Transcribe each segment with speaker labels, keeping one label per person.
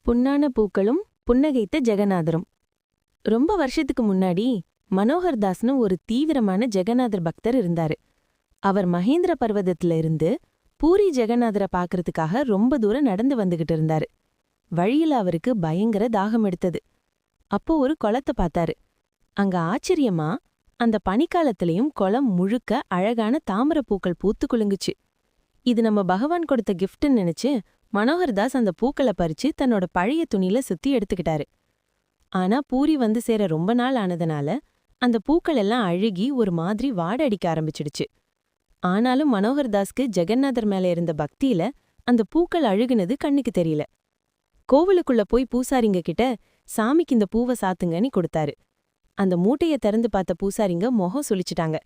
Speaker 1: புண்ணான பூக்களும் புன்னகைத்த ஜெகநாதரும். ரொம்ப வருஷத்துக்கு முன்னாடி மனோகர் தாஸ்னு ஒரு தீவிரமான ஜெகநாதர் பக்தர் இருந்தாரு. அவர் மகேந்திர பர்வதத்துல இருந்து பூரி ஜெகநாதரை பாக்குறதுக்காக ரொம்ப தூரம் நடந்து வந்துகிட்டு இருந்தாரு. வழியில அவருக்கு பயங்கர தாகம் எடுத்தது. அப்போ ஒரு குளத்தை பார்த்தாரு. அங்க ஆச்சரியமா அந்த பனிக்காலத்திலையும் குளம் முழுக்க அழகான தாமரப்பூக்கள் பூத்து குலுங்குச்சு. இது நம்ம பகவான் கொடுத்த கிஃப்ட்னு நினைச்சு மனோகர்தாஸ் அந்த பூக்களை பறிச்சு தன்னோட பழைய துணியில சுத்தி எடுத்துக்கிட்டாரு. ஆனா பூரி வந்து சேர ரொம்ப நாள் ஆனதுனால அந்த பூக்கள் எல்லாம் அழுகி ஒரு மாதிரி வாட அடிக்க ஆரம்பிச்சிடுச்சு. ஆனாலும் மனோகர்தாஸ்க்கு ஜெகநாதர் மேல இருந்த பக்தியில அந்த பூக்கள் அழுகுனது கண்ணுக்கு தெரியல. கோவிலுக்குள்ள போய் பூசாரிங்க கிட்ட சாமிக்கு இந்த பூவை சாத்துங்கன்னு கொடுத்தாரு. அந்த மூட்டைய திறந்து பார்த்த பூசாரிங்க முகம் சுளிச்சிட்டாங்க.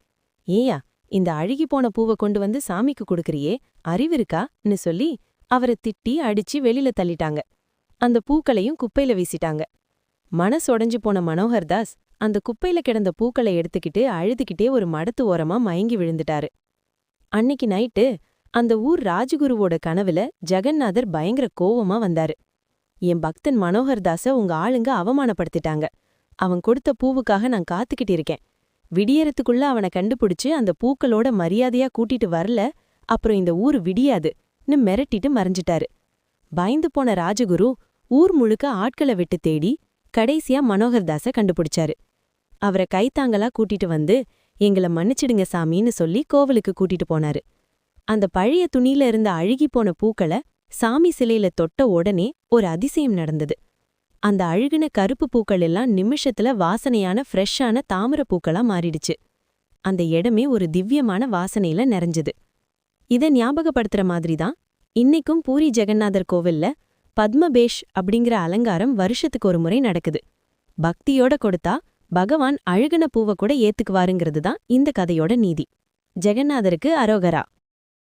Speaker 1: ஏயா, இந்த அழுகி போன பூவை கொண்டு வந்து சாமிக்கு கொடுக்கறியே, அறிவிருக்கான்னு சொல்லி அவரை திட்டி அடிச்சு வெளியில தள்ளிட்டாங்க. அந்த பூக்களையும் குப்பையில வீசிட்டாங்க. மனசொடைஞ்சு போன மனோகர்தாஸ் அந்த குப்பையில கிடந்த பூக்களை எடுத்துக்கிட்டு அழுதுகிட்டே ஒரு மடத்து ஓரமா மயங்கி விழுந்துட்டாரு. அன்னைக்கு நைட்டு அந்த ஊர் ராஜகுருவோட கனவுல ஜெகநாதர் பயங்கர கோவமா வந்தாரு. என் பக்தன் மனோகர்தாஸ உங்க ஆளுங்க அவமானப்படுத்திட்டாங்க. அவன் கொடுத்த பூவுக்காக நான் காத்துக்கிட்டு இருக்கேன். விடியறதுக்குள்ள அவனை கண்டுபிடிச்சு அந்த பூக்களோட மரியாதையா கூட்டிட்டு வரல, அப்புறம் இந்த ஊர் விடியாதுன்னு மிரட்டிட்டு மறைஞ்சிட்டாரு. பயந்து போன ராஜகுரு ஊர் முழுக்க ஆட்களை விட்டு தேடி கடைசியா மனோகர்தாஸ கண்டுபிடிச்சாரு. அவரை கைத்தாங்களா கூட்டிட்டு வந்து எங்களை மன்னிச்சிடுங்க சாமின்னு சொல்லி கோவிலுக்கு கூட்டிட்டு போனாரு. அந்த பழைய துணியில இருந்த அழுகிப்போன பூக்களை சாமி சிலையில தொட்ட உடனே ஒரு அதிசயம் நடந்தது. அந்த அழுகின கருப்பு பூக்கள் எல்லாம் நிமிஷத்துல வாசனையான ஃப்ரெஷ்ஷான தாமர பூக்களா மாறிடுச்சு. அந்த இடமே ஒரு திவ்யமான வாசனையில நிறைஞ்சது. இதை ஞாபகப்படுத்துற மாதிரிதான் இன்னைக்கும் பூரி ஜெகநாதர் கோவில்ல பத்மபேஷ் அப்படிங்கிற அலங்காரம் வருஷத்துக்கு ஒரு முறை நடக்குது. பக்தியோட கொடுத்தா பகவான் அழுகின பூவை கூட ஏத்துக்குவாருங்கிறது தான் இந்த கதையோட நீதி. ஜெகநாதருக்கு அரோகரா.